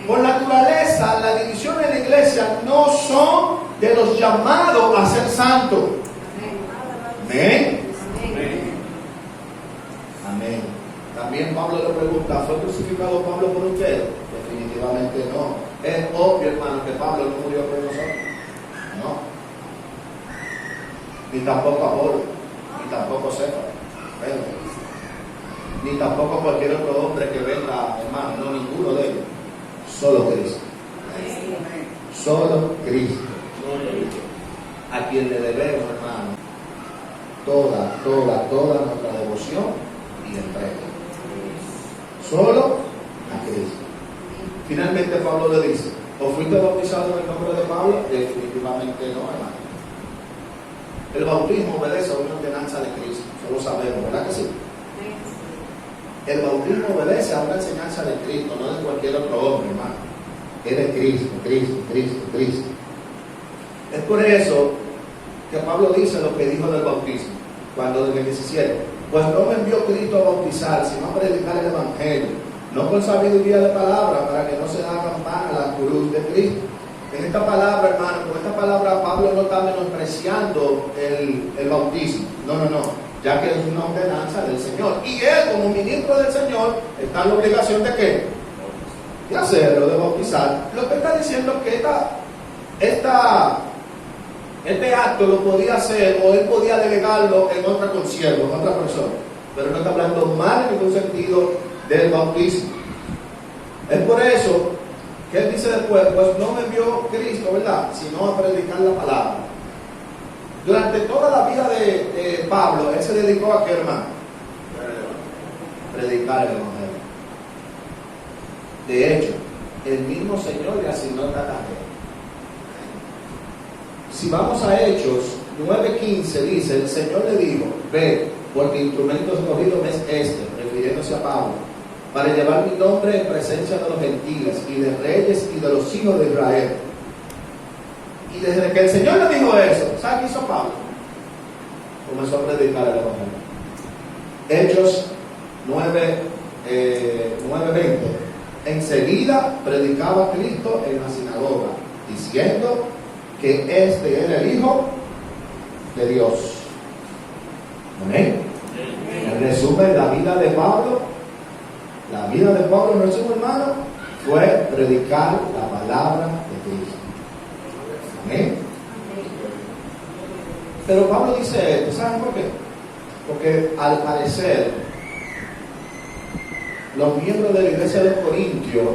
Por naturaleza, las divisiones en la iglesia no son de los llamados a ser santos. Amén. Amén. También Pablo le pregunta: ¿fue crucificado Pablo por usted? Definitivamente no. Es obvio, hermano, que Pablo no murió por nosotros. No. Ni tampoco Apolo, ni tampoco Cefas, ni tampoco cualquier otro hombre que venga, hermano, no, ninguno de ellos. Solo Cristo. Solo Cristo. a quien le debemos, hermano, toda nuestra devoción y entrega. Solo a Cristo. Finalmente Pablo le dice, ¿o fuiste bautizado en el nombre de Pablo? Definitivamente no, hermano. El bautismo obedece a una ordenanza de Cristo, eso lo sabemos, ¿verdad que sí? El bautismo obedece a una enseñanza de Cristo, no de cualquier otro hombre, hermano. Es de Cristo. Es por eso que Pablo dice lo que dijo del bautismo, cuando en el 17, pues no me envió Cristo a bautizar, sino a predicar el Evangelio, no con sabiduría de palabra, para que no se hagan vanas la cruz de Cristo. En esta palabra, hermano, con esta palabra Pablo no está menospreciando el bautismo. No, ya que es una ordenanza del Señor. Y él, como ministro del Señor, está en la obligación de ¿qué? De hacerlo, de bautizar. Lo que está diciendo es que este acto lo podía hacer, o él podía delegarlo en otra consiervo, en otra persona. Pero no está hablando mal en ningún sentido del bautismo. Es por eso que él dice después, pues no me envió Cristo, ¿verdad?, sino a predicar la palabra. Durante toda la vida de Pablo, él se dedicó a ¿qué, hermano? Predicar el Evangelio. De hecho, el mismo Señor le asignó esta tarea. Si vamos a Hechos 9:15, dice, el Señor le dijo, ve, porque instrumento escogido me es este, refiriéndose a Pablo, para llevar mi nombre en presencia de los gentiles y de reyes y de los hijos de Israel. Y desde que el Señor le dijo eso, ¿sabe qué hizo Pablo? Comenzó a predicar el Evangelio. Hechos 9:20. Enseguida predicaba a Cristo en la sinagoga, diciendo que este era el Hijo de Dios. Amén. En resumen, la vida de Pablo, en resumen, hermano, fue predicar la palabra de Cristo. Amén. Pero Pablo dice esto, ¿saben por qué? Porque al parecer los miembros de la iglesia de Corintios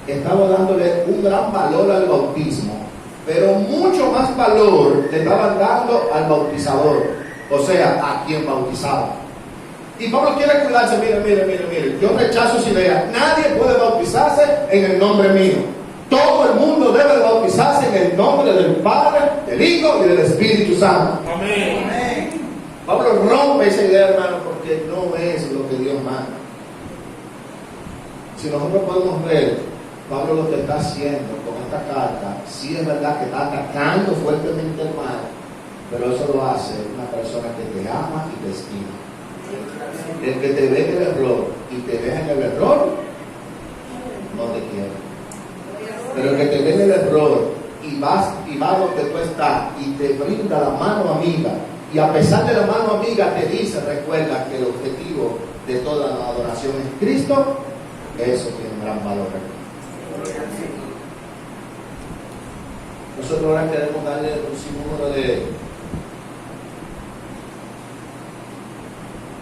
estaban dándole un gran valor al bautismo, pero mucho más valor le estaban dando al bautizador, o sea, a quien bautizaba. Y Pablo quiere cuidarse, mire, yo rechazo esa idea. Nadie puede bautizarse en el nombre mío. Todo el mundo debe bautizarse en el nombre del Padre, del Hijo y del Espíritu Santo. Amén. Pablo rompe esa idea, hermano, porque no es lo que Dios manda. Si nosotros podemos ver, Pablo lo que está haciendo con esta carta, sí es verdad que está atacando fuertemente al mal, pero eso lo hace una persona que te ama y te estima. El que te ve en el error y te deja en el error, no te quiere. Pero el que te ve en el error y va donde tú estás y te brinda la mano amiga, y a pesar de la mano amiga te dice, recuerda que el objetivo de toda la adoración es Cristo, eso tiene un gran valor. Nosotros ahora queremos darle un sinnúmero de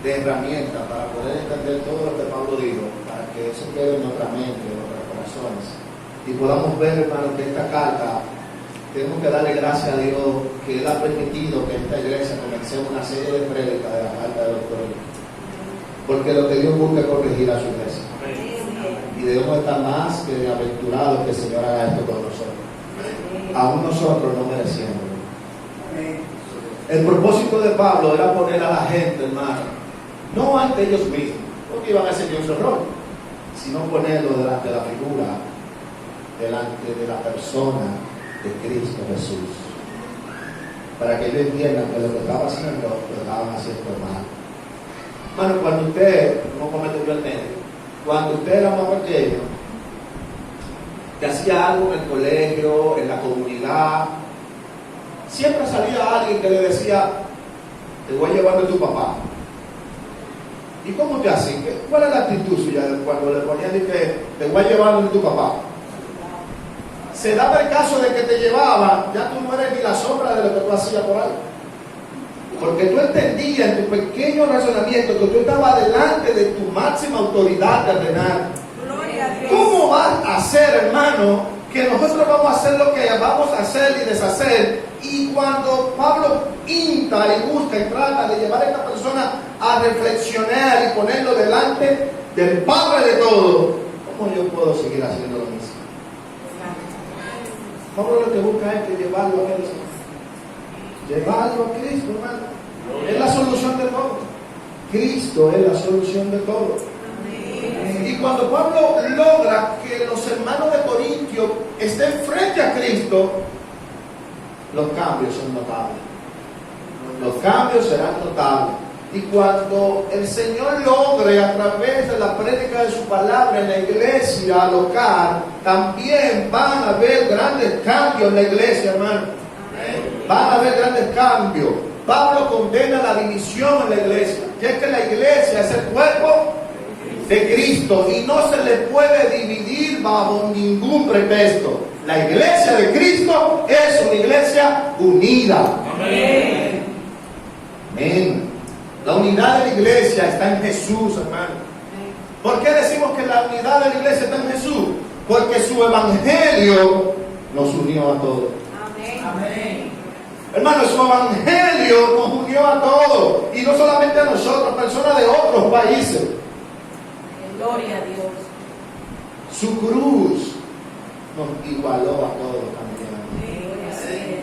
herramientas para poder entender todo lo que Pablo dijo, para que eso quede en nuestra mente, en nuestros corazones, y podamos ver, hermano, que esta carta, tenemos que darle gracias a Dios que Él ha permitido que esta iglesia comencemos una serie de prédicas de la carta de los Corintios, porque lo que Dios busca es corregir a su iglesia. Y debemos estar más que aventurados que el Señor haga esto con nosotros, aún nosotros no mereciendo. El propósito de Pablo era poner a la gente, hermano, no ante ellos mismos, porque iban a hacer su error, sino ponerlo delante de la figura, delante de la persona de Cristo Jesús, para que ellos entiendan que lo que estaba haciendo, lo estaban haciendo mal. Hermano, cuando usted, no comete yo el medio, cuando usted era más pequeño, que hacía algo en el colegio, en la comunidad, siempre salía alguien que le decía, te voy a llevar de tu papá. ¿Y cómo te hacía? ¿Cuál es la actitud suya cuando le ponían que te voy a llevar de tu papá? Se daba el caso de que te llevaban, ya tú no eres ni la sombra de lo que tú hacías por ahí. Porque tú entendías en tu pequeño razonamiento que tú estabas delante de tu máxima autoridad terrenal. ¿Cómo vas a hacer, hermano, que nosotros vamos a hacer lo que vamos a hacer y deshacer. Y cuando Pablo insta y busca y trata de llevar a esta persona a reflexionar y ponerlo delante del Padre de todo, ¿cómo yo puedo seguir haciendo lo mismo? Pablo lo que busca es que llevarlo a Cristo. Llevarlo a Cristo, hermano. Es la solución de todo. Cristo es la solución de todo. Y cuando Pablo logra que los hermanos de Corintio estén frente a Cristo, los cambios son notables. Los cambios serán notables. Y cuando el Señor logre a través de la prédica de su palabra en la iglesia local, también van a haber grandes cambios en la iglesia, hermano. Van a haber grandes cambios. Pablo condena la división en la iglesia, que es que la iglesia es el cuerpo de Cristo y no se le puede dividir bajo ningún pretexto. La iglesia de Cristo es una iglesia unida. Amén. Amén. La unidad de la iglesia está en Jesús, hermano. ¿Por qué decimos que la unidad de la iglesia está en Jesús? Porque su evangelio nos unió a todos. Amén. Hermano, su evangelio nos unió a todos. Y no solamente a nosotros, personas de otros países. Gloria a Dios. Su cruz nos igualó a todos también. Gloria a Dios.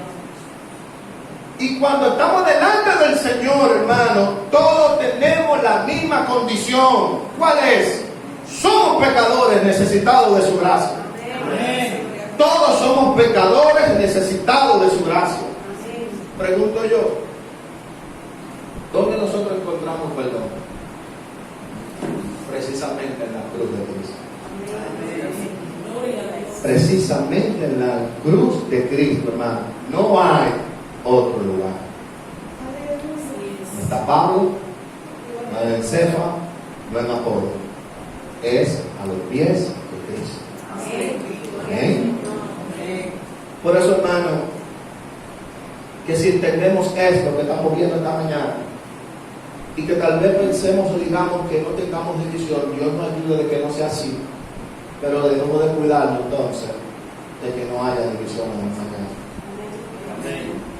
Y cuando estamos delante del Señor, hermano, todos tenemos la misma condición. ¿Cuál es? Somos pecadores necesitados de su gracia. Amén. Todos somos pecadores necesitados de su gracia. Pregunto yo, ¿dónde nosotros encontramos perdón? Precisamente en la cruz de Cristo. Gloria a Dios. Precisamente en la cruz de Cristo, hermano. No hay otro lugar. No está Pablo, no es Cefa, no es Apolo. Es a los pies de Cristo. Amén. Por eso, hermano, que si entendemos esto que estamos viendo esta mañana y que tal vez pensemos o digamos que no tengamos división, Dios nos ayude de que no sea así, pero debemos de cuidarnos entonces de que no haya división en esta mañana.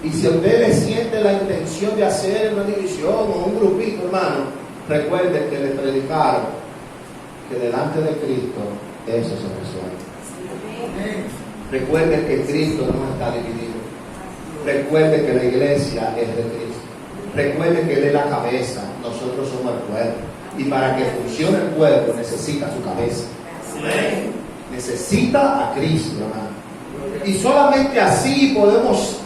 Y si usted le siente la intención de hacer una división o un grupito, hermano, recuerde que le predicaron que delante de Cristo eso se resuelve. Recuerde que Cristo no está dividido. Recuerde que la iglesia es de Cristo. Recuerde que Él es la cabeza, nosotros somos el cuerpo. Y para que funcione el cuerpo necesita su cabeza. Necesita a Cristo, hermano. Y solamente así podemos,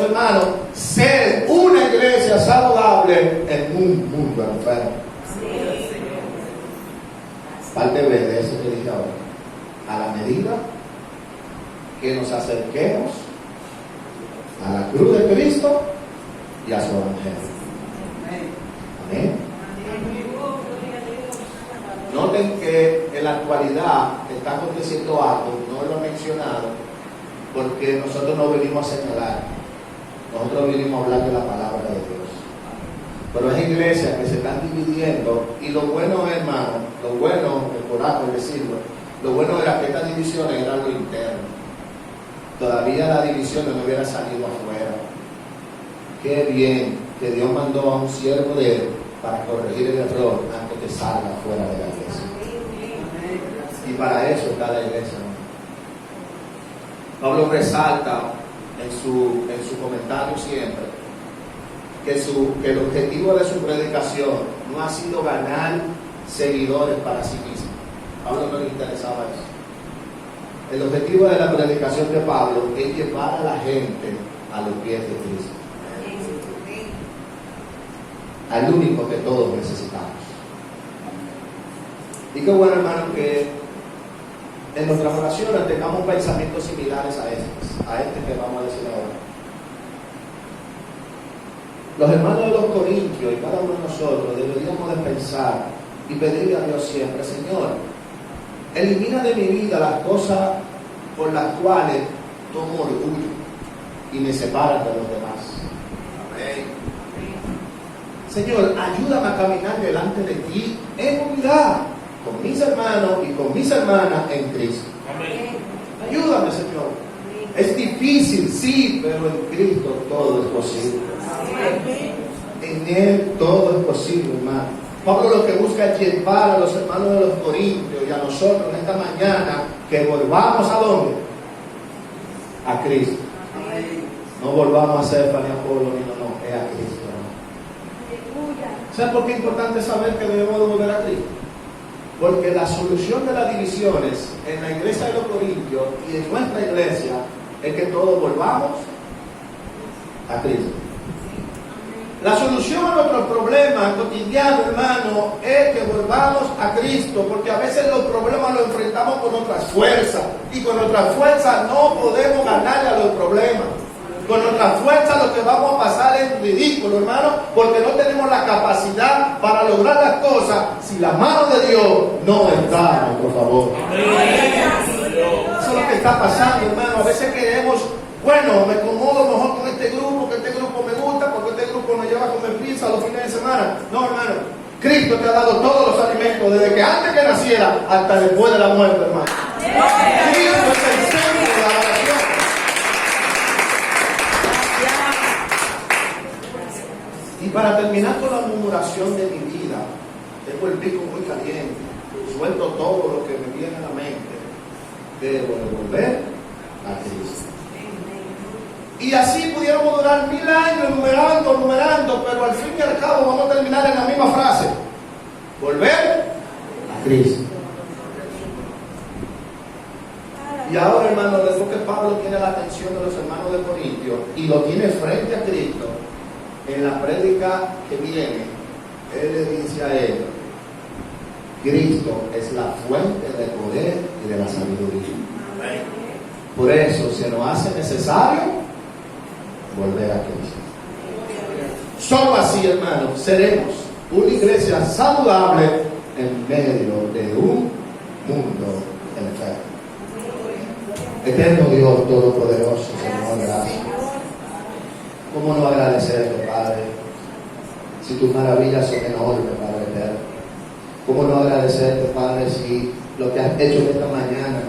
hermano, ser una iglesia saludable en un mundo enfermo. Parte B de eso que dije ahora. A la medida que nos acerquemos a la cruz de Cristo y a su evangelio. Amén. Noten que en la actualidad está aconteciendo algo, no lo he mencionado, porque nosotros no venimos a señalar, nosotros venimos a hablar de la palabra de Dios. Pero es iglesias que se están dividiendo, y lo bueno, hermano, lo bueno, por algo decirlo, lo bueno era que estas divisiones eran lo interno. Todavía la división no hubiera salido afuera. Qué bien que Dios mandó a un siervo de Él para corregir el error antes que salga fuera de la iglesia. Y para eso está la iglesia, ¿no? Pablo resalta en su comentario siempre que el objetivo de su predicación no ha sido ganar seguidores para sí mismo. A Pablo no le interesaba eso. El objetivo de la predicación de Pablo es llevar a la gente a los pies de Cristo. Al único que todos necesitamos. Y qué bueno, hermano, que en nuestras oraciones tengamos pensamientos similares a este que vamos a decir ahora. Los hermanos de los Corintios y cada uno de nosotros deberíamos de pensar y pedirle a Dios siempre: Señor, elimina de mi vida las cosas por las cuales tomo orgullo y me separan de los demás. Amén. Señor, ayúdame a caminar delante de ti en unidad con mis hermanos y con mis hermanas en Cristo. Amén. Ayúdame, Señor. Es difícil, sí, pero en Cristo todo es posible. En Él todo es posible, hermano. Pablo lo que busca es llevar a los hermanos de los Corintios y a nosotros en esta mañana que volvamos ¿a dónde? A Cristo. No volvamos a ser para Apolo, no, es a Cristo. ¿Sabes por qué es importante saber que debemos de volver a Cristo? Porque la solución de las divisiones en la iglesia de los Corintios y en nuestra iglesia es que todos volvamos a Cristo. La solución a nuestros problemas cotidianos, hermano, es que volvamos a Cristo, porque a veces los problemas los enfrentamos con nuestras fuerzas y con nuestras fuerzas no podemos ganarle a los problemas. Con nuestras fuerzas lo que vamos a pasar es ridículo, hermano, porque no tenemos la capacidad para lograr las cosas si la mano de Dios no está a nuestro favor. Eso es lo que está pasando, hermano. A veces queremos, bueno, me acomodo mejor con este grupo, que este grupo me gusta, porque este grupo me lleva a comer pizza los fines de semana. No, hermano. Cristo te ha dado todos los alimentos, desde que antes que naciera hasta después de la muerte, hermano. Cristo es el centro de la oración. Y para terminar con la murmuración de mi vida, tengo el pico muy caliente, suelto todo lo que me viene a la mente, debo de volver a Cristo. Y así pudiéramos durar 1000 años numerando, pero al fin y al cabo vamos a terminar en la misma frase: volver a Cristo. Y ahora, hermano, después que Pablo tiene la atención de los hermanos de Corintios y lo tiene frente a Cristo, en la prédica que viene, él le dice a él: Cristo es la fuente del poder y de la sabiduría. Por eso se nos hace necesario volver a Cristo. Solo así, hermanos, seremos una iglesia saludable en medio de un mundo enfermo. Eterno Dios Todopoderoso, Señor, gracias. ¿Cómo no agradecerte, Padre, si tus maravillas son enormes, Padre eterno? ¿Cómo no agradecerte, Padre, si lo que has hecho esta mañana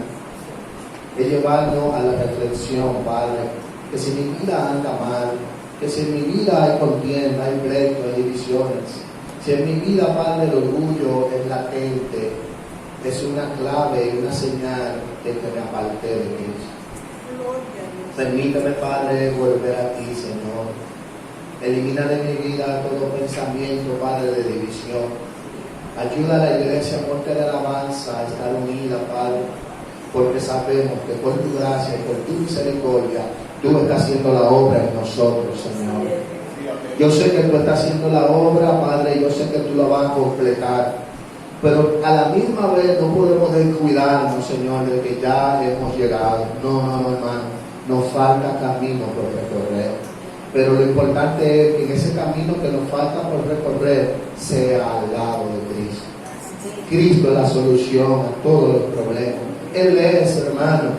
es llevarnos a la reflexión, Padre, que si mi vida anda mal, que si en mi vida hay contienda, hay pleito, hay divisiones, si en mi vida, Padre, el orgullo es latente, es una clave y una señal de que me aparté de Cristo. Permíteme, Padre, volver a ti, Señor. Elimina de mi vida todo pensamiento, Padre, de división. Ayuda a la iglesia, porque de alabanza, a estar unida, Padre, porque sabemos que por tu gracia y por tu misericordia, tú estás haciendo la obra en nosotros, Señor. Yo sé que tú estás haciendo la obra, Padre, y yo sé que tú la vas a completar. Pero a la misma vez no podemos descuidarnos, Señor, de que ya hemos llegado. No, hermano. Nos falta camino por recorrer. Pero lo importante es que en ese camino que nos falta por recorrer sea al lado de Cristo. Cristo es la solución a todos los problemas. Él es, hermano,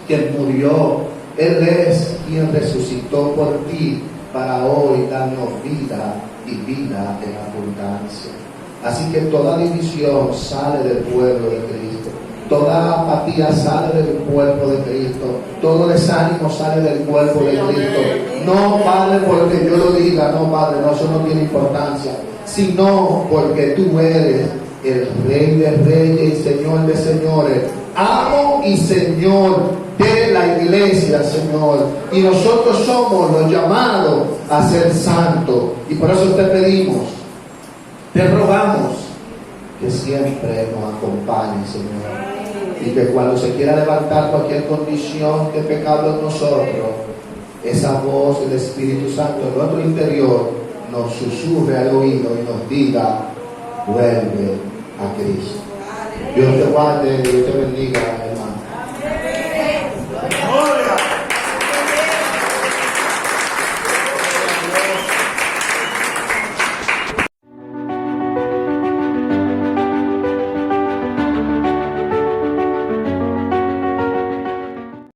quien murió. Él es quien resucitó por ti para hoy darnos vida y vida en abundancia. Así que toda división sale del pueblo de Cristo. Toda apatía sale del cuerpo de Cristo. Todo desánimo sale del cuerpo de Cristo. No, Padre, porque yo lo diga. No, Padre, no, eso no tiene importancia. Sino porque tú eres el Rey de Reyes y Señor de Señores. Amo y Señor de la iglesia, Señor. Y nosotros somos los llamados a ser santos. Y por eso te pedimos, te rogamos que siempre nos acompañe, Señor. Y que cuando se quiera levantar cualquier condición de pecado en nosotros, esa voz del Espíritu Santo en nuestro interior nos susurre al oído y nos diga: vuelve a Cristo. Dios te guarde, Dios te bendiga.